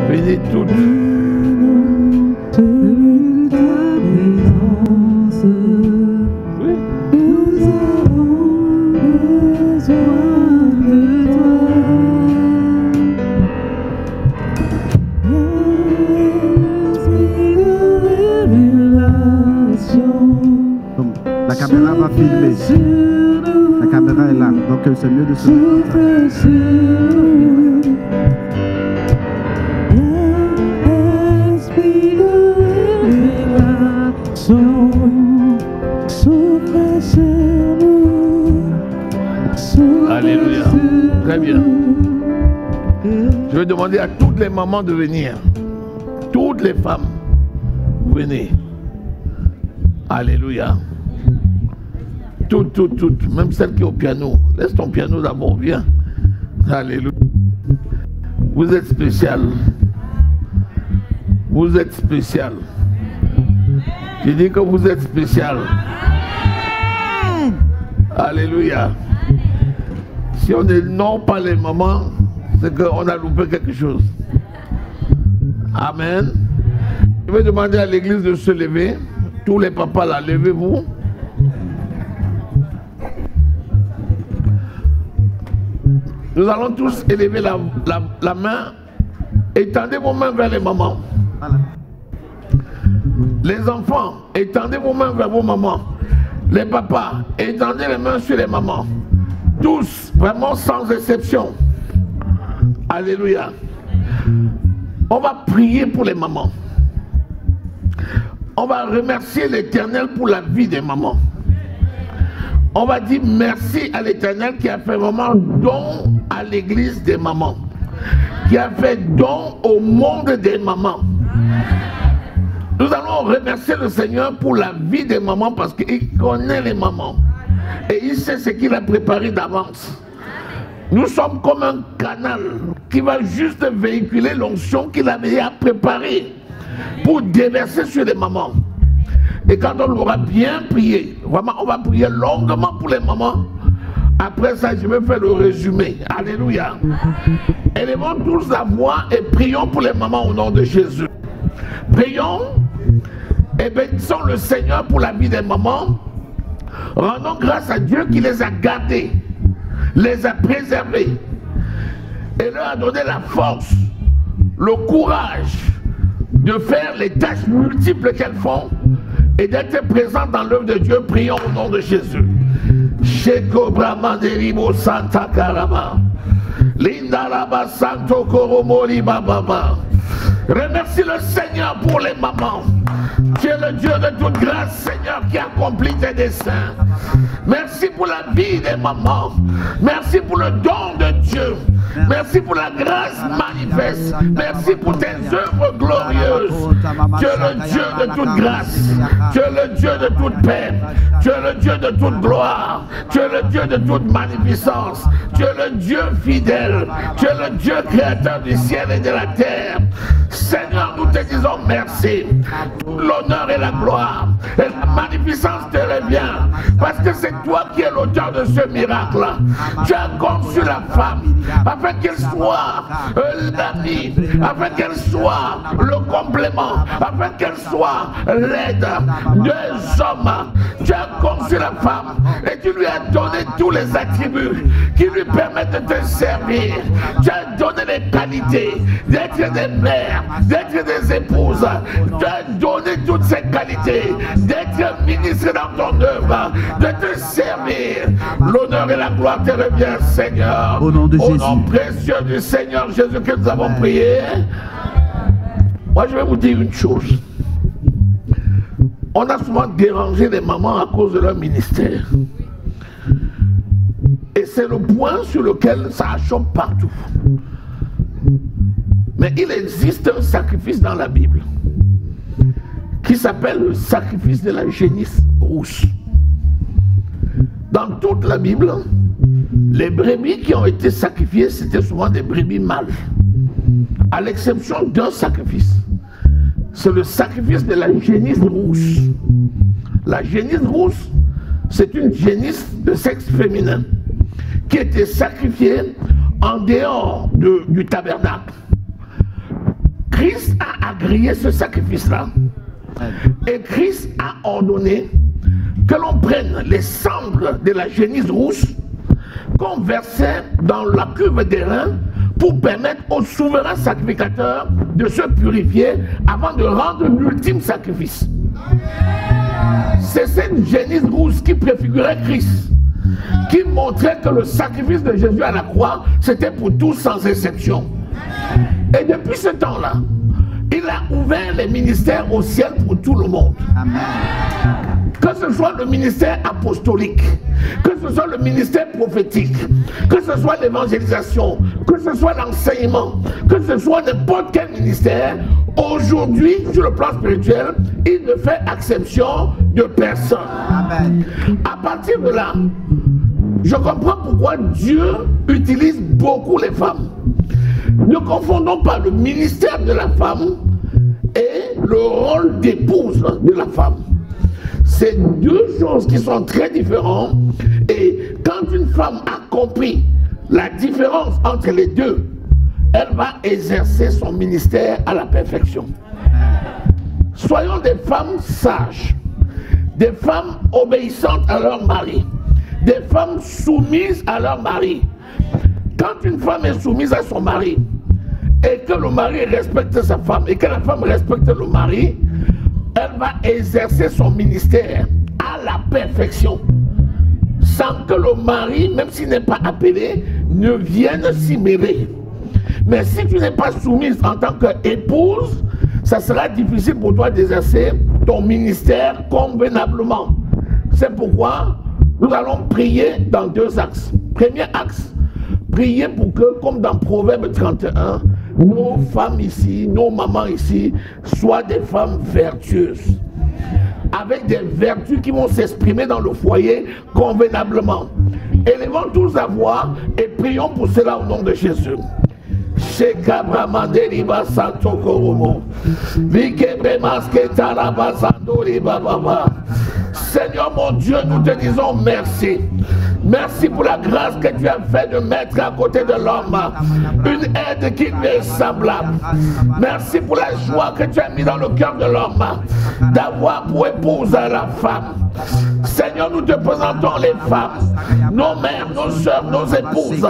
Venez toutes. La caméra va filmer. La caméra est là, donc c'est mieux de se Alléluia. Très bien. Je vais demander à toutes les mamans de venir. Toutes les femmes. Venez. Alléluia. Toutes. Même celle qui est au piano. Laisse ton piano d'abord. Viens. Alléluia. Vous êtes spécial. Vous êtes spécial. Je dis que vous êtes spécial. Alléluia. Si on n'honore pas les mamans, c'est qu'on a loupé quelque chose. Amen. Je vais demander à l'église de se lever. Tous les papas là, levez-vous. Nous allons tous élever la main. Étendez vos mains vers les mamans. Les enfants, étendez vos mains vers vos mamans. Les papas, étendez les mains sur les mamans. Tous, vraiment sans exception. Alléluia. On va prier pour les mamans. On va remercier l'Éternel pour la vie des mamans. On va dire merci à l'Éternel qui a fait vraiment don à l'église des mamans. Qui a fait don au monde des mamans. Nous allons remercier le Seigneur pour la vie des mamans parce qu'il connaît les mamans. Et il sait ce qu'il a préparé d'avance. Nous sommes comme un canal qui va juste véhiculer l'onction qu'il avait déjà préparée pour déverser sur les mamans. Et quand on aura bien prié, vraiment on va prier longuement pour les mamans. Après ça, je vais faire le résumé. Alléluia. Élevons tous la voix et prions pour les mamans au nom de Jésus. Prions et bénissons le Seigneur pour la vie des mamans. Rendons grâce à Dieu qui les a gardées, les a préservées et leur a donné la force, le courage de faire les tâches multiples qu'elles font et d'être présentes dans l'œuvre de Dieu. Prions au nom de Jésus. Sheko Brahma Deribo Santa Karama Linda Laba Santo Koromoli Bababa. Remercie le Seigneur pour les mamans. Tu es le Dieu de toute grâce, Seigneur, qui accomplit tes desseins. Merci pour la vie des mamans. Merci pour le don de Dieu. Merci pour la grâce manifeste. Merci pour tes œuvres glorieuses. Tu es le Dieu de toute grâce. Tu es le Dieu de toute paix. Tu es le Dieu de toute gloire. Tu es le Dieu de toute magnificence. Tu es le Dieu fidèle. Tu es le Dieu créateur du ciel et de la terre. Seigneur, nous te disons merci. L'honneur et la gloire et la magnificence te revient. Parce que c'est toi qui es l'auteur de ce miracle. Tu as conçu la femme afin qu'elle soit l'amie, afin qu'elle soit le complément, afin qu'elle soit l'aide des hommes. Tu as conçu la femme et tu lui as donné tous les attributs qui lui permettent de te servir. Tu as donné les qualités d'être des mères, d'être des épouses. Tu as donné toutes ces qualités d'être ministre dans ton œuvre, de te servir. L'honneur et la gloire te revient, Seigneur. Au nom de Jésus. Au nom précieux du Seigneur Jésus que nous avons prié. Moi, je vais vous dire une chose. On a souvent dérangé les mamans à cause de leur ministère. Et c'est le point sur lequel ça achoppe partout. Mais il existe un sacrifice dans la Bible qui s'appelle le sacrifice de la génisse rousse. Dans toute la Bible, les brebis qui ont été sacrifiées, c'était souvent des brebis mâles. À l'exception d'un sacrifice. C'est le sacrifice de la génisse rousse. La génisse rousse, c'est une génisse de sexe féminin qui était sacrifiée en dehors du tabernacle. Christ a agréé ce sacrifice-là. Et Christ a ordonné que l'on prenne les cendres de la génisse rousse qu'on versait dans la cuve d'airain pour permettre au souverain sacrificateur de se purifier avant de rendre l'ultime sacrifice. C'est cette génisse rousse qui préfigurait Christ, qui montrait que le sacrifice de Jésus à la croix, c'était pour tous sans exception. Et depuis ce temps-là, il a ouvert les ministères au ciel pour tout le monde. Amen. Que ce soit le ministère apostolique, que ce soit le ministère prophétique, que ce soit l'évangélisation, que ce soit l'enseignement, que ce soit n'importe quel ministère, aujourd'hui, sur le plan spirituel, il ne fait exception de personne. Amen. À partir de là, je comprends pourquoi Dieu utilise beaucoup les femmes. Ne confondons pas le ministère de la femme et le rôle d'épouse de la femme. C'est deux choses qui sont très différentes. Et quand une femme a compris la différence entre les deux, elle va exercer son ministère à la perfection. Soyons des femmes sages, des femmes obéissantes à leur mari, des femmes soumises à leur mari. Quand une femme est soumise à son mari et que le mari respecte sa femme et que la femme respecte le mari, elle va exercer son ministère à la perfection, sans que le mari, même s'il n'est pas appelé, ne vienne s'y mêler. Mais si tu n'es pas soumise en tant qu'épouse, ça sera difficile pour toi d'exercer ton ministère convenablement. C'est pourquoi nous allons prier dans deux axes. Premier axe, prier pour que, comme dans Proverbe 31, nos femmes ici, nos mamans ici, soient des femmes vertueuses, avec des vertus qui vont s'exprimer dans le foyer convenablement. Élevons tous à voix et prions pour cela au nom de Jésus. Seigneur mon Dieu, nous te disons merci. Merci pour la grâce que tu as fait de mettre à côté de l'homme une aide qui lui est semblable. Merci pour la joie que tu as mis dans le cœur de l'homme d'avoir pour épouse la femme. Seigneur, nous te présentons les femmes, nos mères, nos soeurs, nos épouses.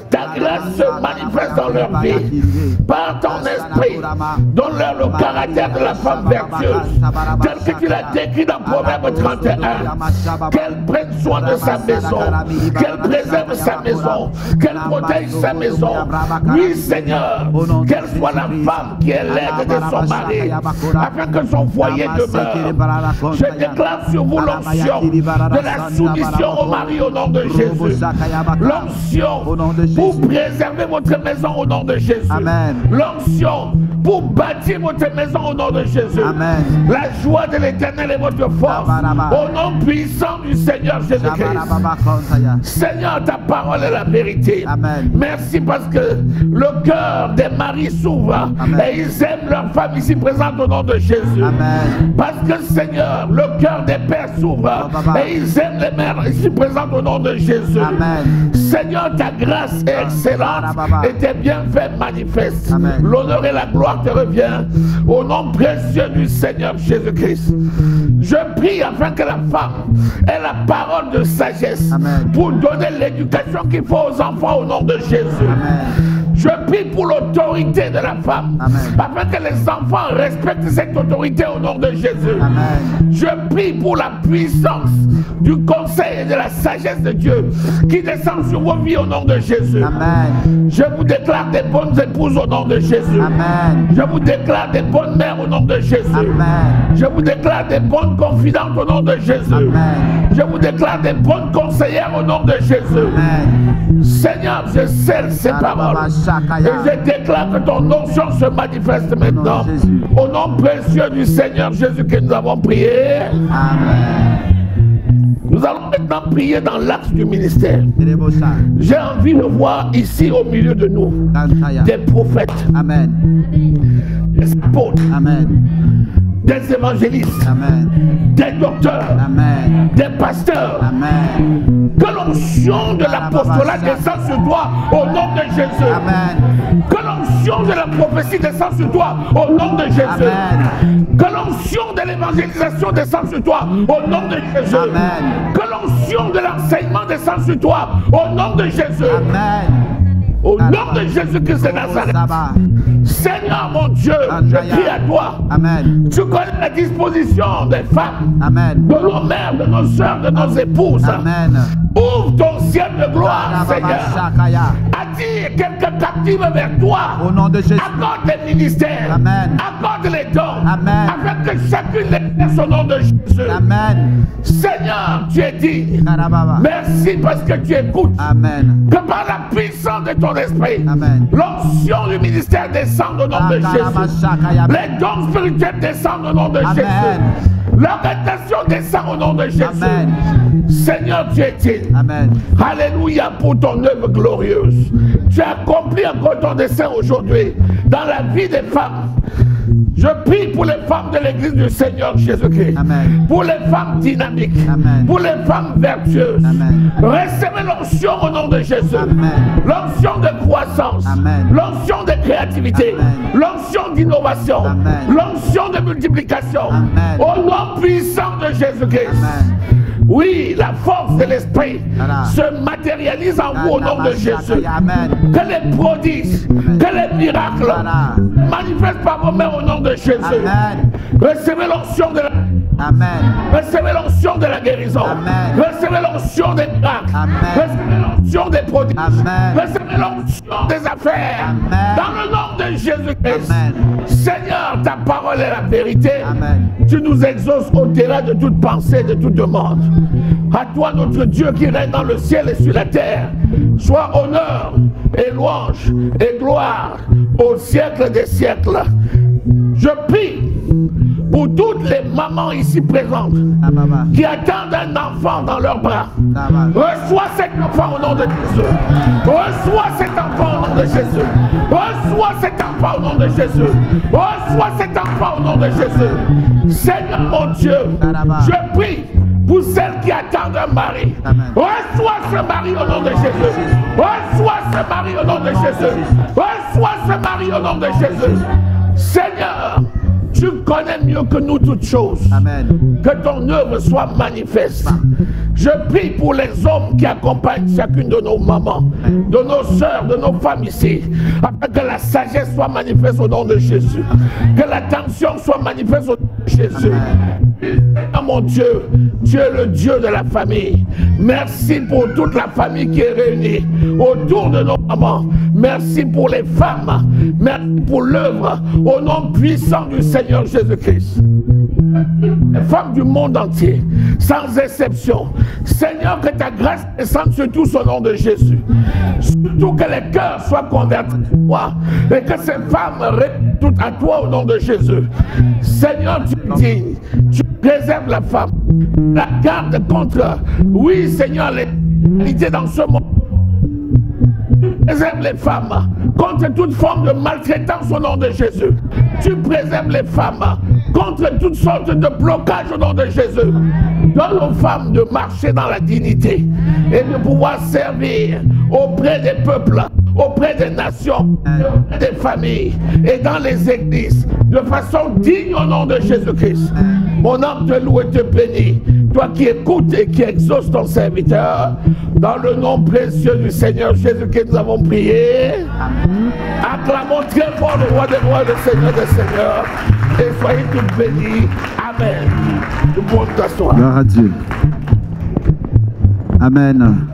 Ta grâce se manifeste dans leur vie. Par ton esprit, donne-leur le caractère de la femme vertueuse, tel que tu l'as décrit dans Proverbe 31. Qu'elle prenne soin de sa maison, qu'elle préserve sa maison, qu'elle protège sa maison. Oui, Seigneur, qu'elle soit la femme qui est l'aide de son mari, afin que son foyer demeure. Je déclare sur vous l'onction de la soumission au mari au nom de Jésus. L'onction pour préserver votre maison au nom de Jésus. L'onction pour bâtir votre maison au nom de Jésus. Amen. La joie de l'Éternel est votre force. Au nom puissant du Seigneur Jésus-Christ. Seigneur, ta parole est la vérité. Amen. Merci parce que le cœur des maris s'ouvre et ils aiment leur femme ici présente au nom de Jésus. Amen. Parce que Seigneur, le cœur des pères s'ouvre et ils aiment les mères ici présentes au nom de Jésus. Amen. Seigneur, ta grâce est excellente et tes bienfaits manifestes. L'honneur et la gloire te revient au nom précieux du Seigneur Jésus-Christ. Je prie afin que la femme ait la parole de sagesse. Amen. Pour donner l'éducation qu'il faut aux enfants au nom de Jésus. Amen. Je prie pour l'autorité de la femme. Amen. Afin que les enfants respectent cette autorité au nom de Jésus. Amen. Je prie pour la puissance du conseil et de la sagesse de Dieu qui descend sur vos vies au nom de Jésus. Amen. Je vous déclare des bonnes épouses au nom de Jésus. Amen. Je vous déclare des bonnes mères au nom de Jésus. Amen. Je vous déclare des bonnes confidentes au nom de Jésus. Amen. Je vous déclare des bonnes conseillères au nom de Jésus. Amen. Seigneur, je scelle ces paroles et je déclare que ton onction se manifeste maintenant. Au nom précieux du Seigneur Jésus que nous avons prié. Amen. Nous allons maintenant prier dans l'axe du ministère. J'ai envie de voir ici au milieu de nous des prophètes, des apôtres, des évangélistes, Amen. des docteurs, Amen. des pasteurs. Amen. Que l'onction de l'apostolat descende sur toi au nom de Jésus. Amen. Que l'onction de la prophétie descende sur toi au nom de Jésus. Amen. Que l'onction de l'évangélisation descende sur toi au nom de Jésus. Amen. Que l'onction de l'enseignement descende sur toi au nom de Jésus. Amen. Au nom de Jésus-Christ de Nazareth. Seigneur mon Dieu, je prie à toi. Amen. Tu connais la disposition des femmes, Amen. de nos mères, de nos soeurs, de nos épouses. Amen. Ouvre ton ciel de gloire, Seigneur. Attire quelques captifs vers toi. Au nom de Jésus. Accorde les ministères. Amen. Accorde les dons. Amen. Afin que chacune les fasse au nom de Jésus. Amen. Seigneur, tu es digne. Merci parce que tu écoutes. Amen. Que par la puissance de ton esprit, Amen. l'onction du ministère descende au nom de Jésus. Les dons spirituels descendent au nom de Amen. Jésus. L'orientation descend au nom de Jésus. Amen. Seigneur, tu es digne. Amen. Alléluia pour ton œuvre glorieuse. Tu as accompli encore ton dessein aujourd'hui dans la vie des femmes. Je prie pour les femmes de l'église du Seigneur Jésus-Christ. Amen. Pour les femmes dynamiques. Amen. Pour les femmes vertueuses. Amen. Recevez l'onction au nom de Jésus. Amen. L'onction de croissance. Amen. L'onction de créativité. Amen. L'onction d'innovation. Amen. L'onction de multiplication. Amen. Au nom puissant de Jésus-Christ. Amen. Oui, la force de l'esprit Voilà. se matérialise en vous au nom de Jésus. Amen. Que les prodiges, que les miracles Voilà. manifestent par vos mains au nom de Jésus. Amen. Recevez l'onction de la... Amen. Recevez l'onction de la guérison. Amen. Recevez l'onction des miracles. Amen. Recevez l'onction des prodiges. Amen. Recevez l'onction des affaires. Amen. Dans le nom de Jésus-Christ. Amen. Seigneur, ta parole est la vérité. Amen. Tu nous exauces au-delà de toute pensée, de toute demande. À toi, notre Dieu qui règne dans le ciel et sur la terre, soit honneur et louange et gloire au siècle des siècles. Je prie pour toutes les mamans ici présentes qui attendent un enfant dans leurs bras. Reçois cet enfant au nom de Jésus. Reçois cet enfant au nom de Jésus. Reçois cet enfant au nom de Jésus. Reçois cet enfant au nom de Jésus. Seigneur mon Dieu, je prie pour celles qui attendent un mari. Reçois ce mari au nom de Jésus. Reçois ce mari au nom de Jésus. Reçois ce mari au nom de Jésus. Seigneur, tu connais mieux que nous toutes choses. Amen. Que ton œuvre soit manifeste. Je prie pour les hommes qui accompagnent chacune de nos mamans, de nos soeurs, de nos femmes ici, afin que la sagesse soit manifeste au nom de Jésus. Que l'attention soit manifeste au nom de Jésus. Oh mon Dieu, tu es le Dieu de la famille. Merci pour toute la famille qui est réunie autour de nos mamans. Merci pour les femmes. Merci pour l'œuvre au nom puissant du Seigneur Jésus-Christ. Les femmes du monde entier, sans exception. Seigneur, que ta grâce descende sur tous au nom de Jésus. Surtout que les cœurs soient convertis à toi et que ces femmes répondent toutes à toi au nom de Jésus. Seigneur, tu es digne. Tu préserves la femme. La garde contre, oui Seigneur, les réalités dans ce monde. Préserve les femmes contre toute forme de maltraitance au nom de Jésus. Tu préserves les femmes contre toutes sortes de blocages au nom de Jésus. Donne aux femmes de marcher dans la dignité et de pouvoir servir auprès des peuples, auprès des nations, auprès des familles et dans les églises de façon digne au nom de Jésus-Christ. Mon âme te loue et te bénit. Toi qui écoutes et qui exauces ton serviteur, dans le nom précieux du Seigneur Jésus-Christ, nous avons prié. Acclamons très fort le roi des rois, le Seigneur des seigneurs, et soyez tous bénis. Amen. Nous pouvons t'asseoir. Gloire à Dieu. Amen.